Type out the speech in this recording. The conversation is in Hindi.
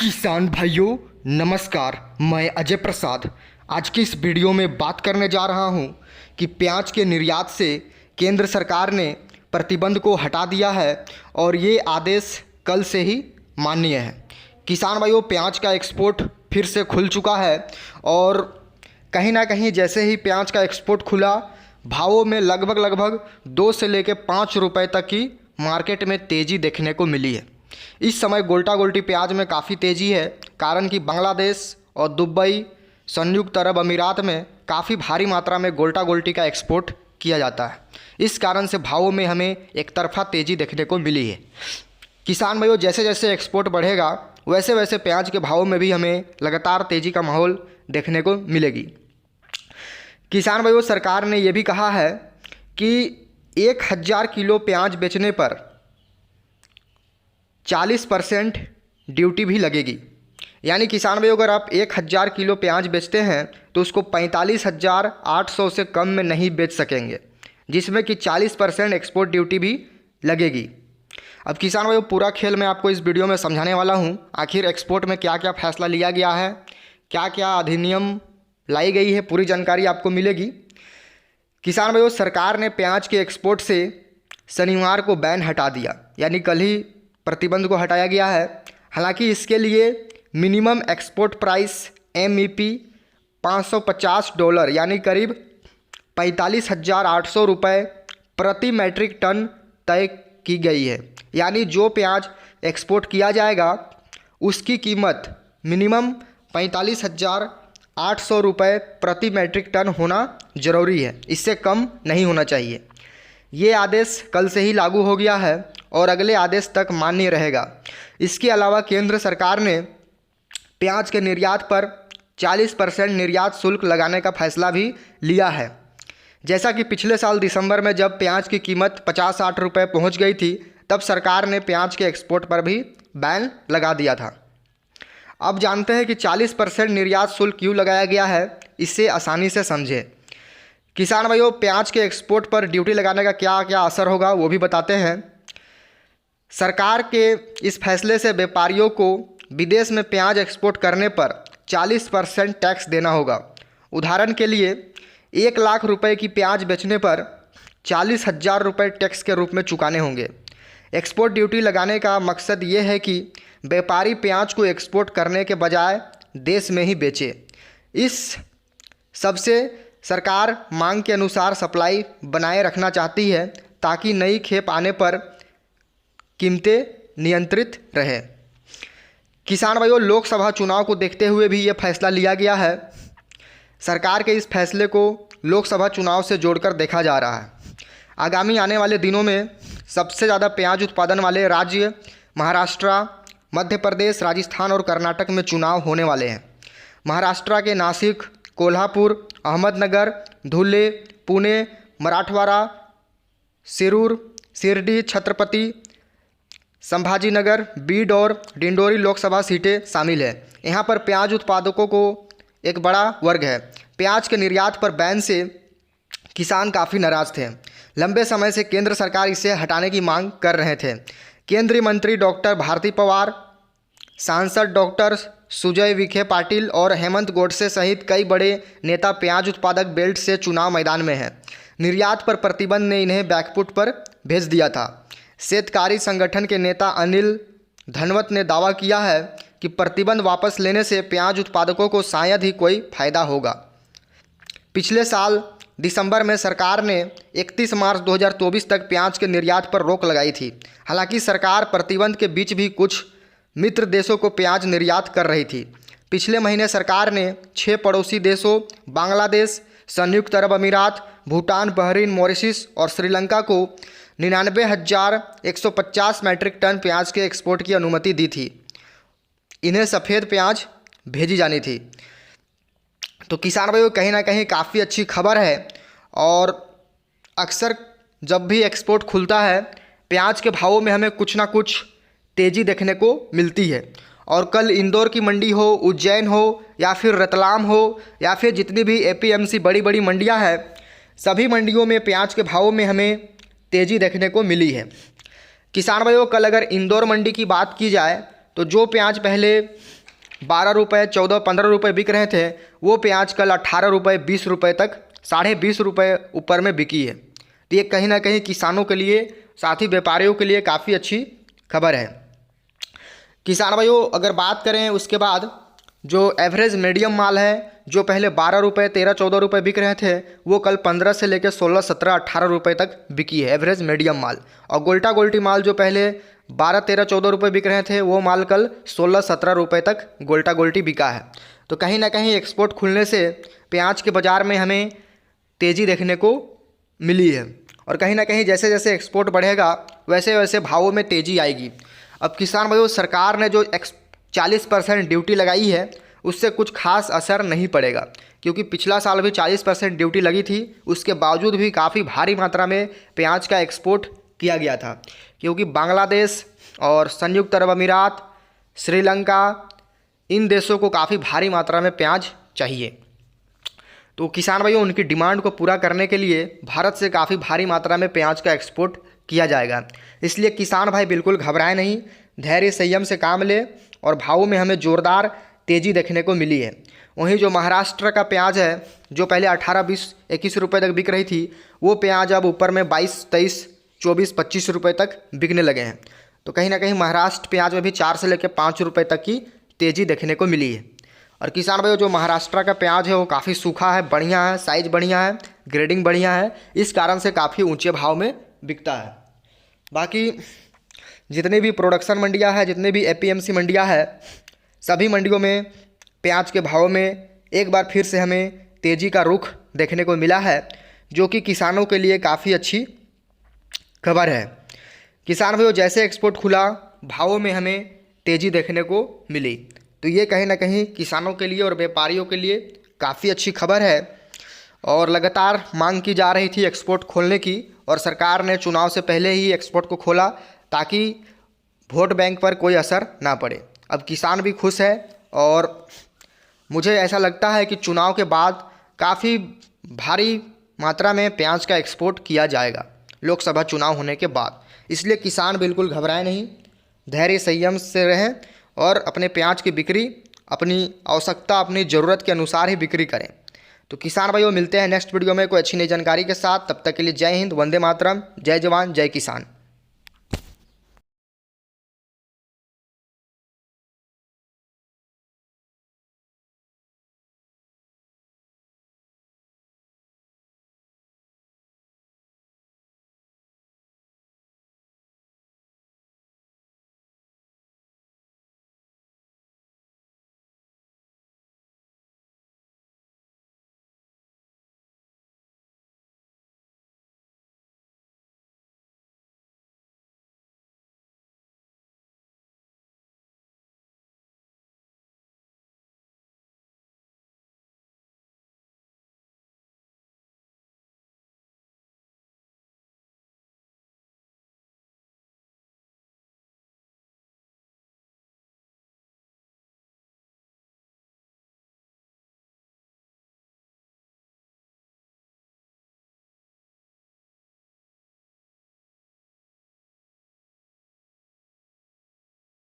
किसान भाइयों नमस्कार। मैं अजय प्रसाद आज की इस वीडियो में बात करने जा रहा हूं कि प्याज के निर्यात से केंद्र सरकार ने प्रतिबंध को हटा दिया है और ये आदेश कल से ही मान्य है। किसान भाइयों, प्याज का एक्सपोर्ट फिर से खुल चुका है और कहीं ना कहीं जैसे ही प्याज का एक्सपोर्ट खुला, भावों में लगभग 2 से लेकर 5 रुपए तक की मार्केट में तेज़ी देखने को मिली है। इस समय गोल्टा गोल्टी प्याज में काफ़ी तेज़ी है, कारण कि बांग्लादेश और दुबई, संयुक्त अरब अमीरात में काफ़ी भारी मात्रा में गोल्टा गोल्टी का एक्सपोर्ट किया जाता है। इस कारण से भावों में हमें एक तरफा तेज़ी देखने को मिली है। किसान भाइयों, जैसे जैसे एक्सपोर्ट बढ़ेगा वैसे वैसे प्याज के भावों में भी हमें लगातार तेज़ी का माहौल देखने को मिलेगी। किसान भाइयों, सरकार ने यह भी कहा है कि 1000 किलो प्याज बेचने पर 40% ड्यूटी भी लगेगी। यानी किसान भाइयों, अगर आप 1000 किलो प्याज बेचते हैं तो उसको 45,800 से कम में नहीं बेच सकेंगे, जिसमें कि 40% एक्सपोर्ट ड्यूटी भी लगेगी। अब किसान भाइयों, पूरा खेल मैं आपको इस वीडियो में समझाने वाला हूं। आखिर एक्सपोर्ट में क्या क्या फैसला लिया गया है, क्या क्या अधिनियम लाई गई है, पूरी जानकारी आपको मिलेगी। किसान भाइयों, सरकार ने प्याज के एक्सपोर्ट से शनिवार को बैन हटा दिया, यानी कल ही प्रतिबंध को हटाया गया है। हालांकि इसके लिए मिनिमम एक्सपोर्ट प्राइस MEP $550 यानी करीब 45,800 रुपये प्रति मैट्रिक टन तय की गई है। यानी जो प्याज एक्सपोर्ट किया जाएगा उसकी कीमत मिनिमम 45,800 रुपये प्रति मैट्रिक टन होना ज़रूरी है, इससे कम नहीं होना चाहिए। ये आदेश कल से ही लागू हो गया है और अगले आदेश तक मान्य रहेगा। इसके अलावा केंद्र सरकार ने प्याज के निर्यात पर 40% निर्यात शुल्क लगाने का फैसला भी लिया है। जैसा कि पिछले साल दिसंबर में जब प्याज की कीमत 50-60 रुपये पहुँच गई थी, तब सरकार ने प्याज के एक्सपोर्ट पर भी बैन लगा दिया था। अब जानते हैं कि 40% निर्यात शुल्क क्यों लगाया गया है, इससे आसानी से समझें। किसान भाइयों, प्याज के एक्सपोर्ट पर ड्यूटी लगाने का क्या क्या असर होगा वो भी बताते हैं। सरकार के इस फैसले से व्यापारियों को विदेश में प्याज एक्सपोर्ट करने पर 40% टैक्स देना होगा। उदाहरण के लिए 1 लाख रुपए की प्याज बेचने पर 40,000 रुपये टैक्स के रूप में चुकाने होंगे। एक्सपोर्ट ड्यूटी लगाने का मकसद ये है कि व्यापारी प्याज को एक्सपोर्ट करने के बजाय देश में ही बेचे। इस सबसे सरकार मांग के अनुसार सप्लाई बनाए रखना चाहती है, ताकि नई खेप आने पर कीमतें नियंत्रित रहे। किसान भाइयों, लोकसभा चुनाव को देखते हुए भी ये फैसला लिया गया है। सरकार के इस फैसले को लोकसभा चुनाव से जोड़कर देखा जा रहा है। आगामी आने वाले दिनों में सबसे ज़्यादा प्याज उत्पादन वाले राज्य महाराष्ट्र, मध्य प्रदेश, राजस्थान और कर्नाटक में चुनाव होने वाले हैं। महाराष्ट्र के नासिक, कोल्हापुर, अहमदनगर, धुले, पुणे, मराठवाड़ा, सिरूर, शिरडी, छत्रपति संभाजीनगर, बीड और डिंडोरी लोकसभा सीटें शामिल हैं। यहाँ पर प्याज उत्पादकों को एक बड़ा वर्ग है। प्याज के निर्यात पर बैन से किसान काफ़ी नाराज थे। लंबे समय से केंद्र सरकार इसे हटाने की मांग कर रहे थे। केंद्रीय मंत्री डॉक्टर भारती पवार, सांसद डॉक्टर सुजय विखे पाटिल और हेमंत गोडसे सहित कई बड़े नेता प्याज उत्पादक बेल्ट से चुनाव मैदान में हैं। निर्यात पर प्रतिबंध ने इन्हें बैकफुट पर भेज दिया था। शेतकारी संगठन के नेता अनिल धनवत ने दावा किया है कि प्रतिबंध वापस लेने से प्याज उत्पादकों को शायद ही कोई फायदा होगा। पिछले साल दिसंबर में सरकार ने 31 मार्च 2024 तक प्याज के निर्यात पर रोक लगाई थी। हालांकि सरकार प्रतिबंध के बीच भी कुछ मित्र देशों को प्याज निर्यात कर रही थी। पिछले महीने सरकार ने 6 पड़ोसी देशों बांग्लादेश, संयुक्त अरब अमीरात, भूटान, बहरीन, मॉरिशस और श्रीलंका को 99,150 मैट्रिक टन प्याज के एक्सपोर्ट की अनुमति दी थी। इन्हें सफ़ेद प्याज भेजी जानी थी। तो किसान भाइयों, कहीं ना कहीं काफ़ी अच्छी खबर है। और अक्सर जब भी एक्सपोर्ट खुलता है, प्याज के भावों में हमें कुछ ना कुछ तेज़ी देखने को मिलती है। और कल इंदौर की मंडी हो, उज्जैन हो या फिर रतलाम हो या फिर जितनी भी APMC बड़ी बड़ी मंडियां हैं, सभी मंडियों में प्याज के भावों में हमें तेज़ी देखने को मिली है। किसान भाइयों, कल अगर इंदौर मंडी की बात की जाए तो जो प्याज पहले 12 रुपये 14 15 रुपये बिक रहे थे, वो प्याज कल 18 रुपये 20 रुपये तक 20.5 रुपये ऊपर में बिकी है। तो ये कहीं ना कहीं किसानों के लिए, साथ ही व्यापारियों के लिए काफ़ी अच्छी खबर है। किसान भाइयों अगर बात करें उसके बाद जो एवरेज मीडियम माल है, जो पहले 12 रुपये 13 14 रुपये बिक रहे थे, वो कल 15 से लेकर 16 17 18 रुपये तक बिकी है एवरेज मीडियम माल। और गोल्टा गोल्टी माल जो पहले 12 13 14 रुपये बिक रहे थे, वो माल कल 16 17 रुपये तक गोल्टा गोल्टी बिका है। तो कहीं ना कहीं एक्सपोर्ट खुलने से प्याज के बाज़ार में हमें तेज़ी देखने को मिली है। और कहीं ना कहीं जैसे जैसे एक्सपोर्ट बढ़ेगा वैसे वैसे भावों में तेज़ी आएगी। अब किसान भाइयों सरकार ने जो 40% ड्यूटी लगाई है, उससे कुछ खास असर नहीं पड़ेगा, क्योंकि पिछला साल भी 40% ड्यूटी लगी थी, उसके बावजूद भी काफ़ी भारी मात्रा में प्याज का एक्सपोर्ट किया गया था। क्योंकि बांग्लादेश और संयुक्त अरब अमीरात, श्रीलंका, इन देशों को काफ़ी भारी मात्रा में प्याज चाहिए। तो किसान भाइयों उनकी डिमांड को पूरा करने के लिए भारत से काफ़ी भारी मात्रा में प्याज का एक्सपोर्ट किया जाएगा। इसलिए किसान भाई बिल्कुल घबराए नहीं, धैर्य संयम से काम ले, और भावों में हमें ज़ोरदार तेज़ी देखने को मिली है। वहीं जो महाराष्ट्र का प्याज है, जो पहले 18 20 21 रुपये तक बिक रही थी, वो प्याज अब ऊपर में 22 23 24 25 रुपये तक बिकने लगे हैं। तो कहीं ना कहीं महाराष्ट्र प्याज में भी 4 से लेकर 5 रुपये तक की तेज़ी देखने को मिली है। और किसान भाइयों जो महाराष्ट्र का प्याज है वो काफ़ी सूखा है, बढ़िया है, साइज़ बढ़िया है, ग्रेडिंग बढ़िया है, इस कारण से काफ़ी ऊंचे भाव में बिकता है। बाकी जितनी भी प्रोडक्शन मंडियां हैं, जितने भी एपीएमसी मंडियां हैं, सभी मंडियों में प्याज के भाव में एक बार फिर से हमें तेज़ी का रुख देखने को मिला है, जो कि किसानों के लिए काफ़ी अच्छी खबर है। किसान भाइयों जैसे एक्सपोर्ट खुला, भावों में हमें तेज़ी देखने को मिली, तो ये कहीं ना कहीं किसानों के लिए और व्यापारियों के लिए काफ़ी अच्छी खबर है। और लगातार मांग की जा रही थी एक्सपोर्ट खोलने की, और सरकार ने चुनाव से पहले ही एक्सपोर्ट को खोला ताकि वोट बैंक पर कोई असर ना पड़े। अब किसान भी खुश है, और मुझे ऐसा लगता है कि चुनाव के बाद काफ़ी भारी मात्रा में प्याज का एक्सपोर्ट किया जाएगा लोकसभा चुनाव होने के बाद। इसलिए किसान बिल्कुल घबराए नहीं, धैर्य संयम से रहें, और अपने प्याज की बिक्री अपनी आवश्यकता, अपनी ज़रूरत के अनुसार ही बिक्री करें। तो किसान भाइयों मिलते हैं नेक्स्ट वीडियो में कोई अच्छी नई जानकारी के साथ। तब तक के लिए जय हिंद, वंदे मातरम, जय जवान जय किसान।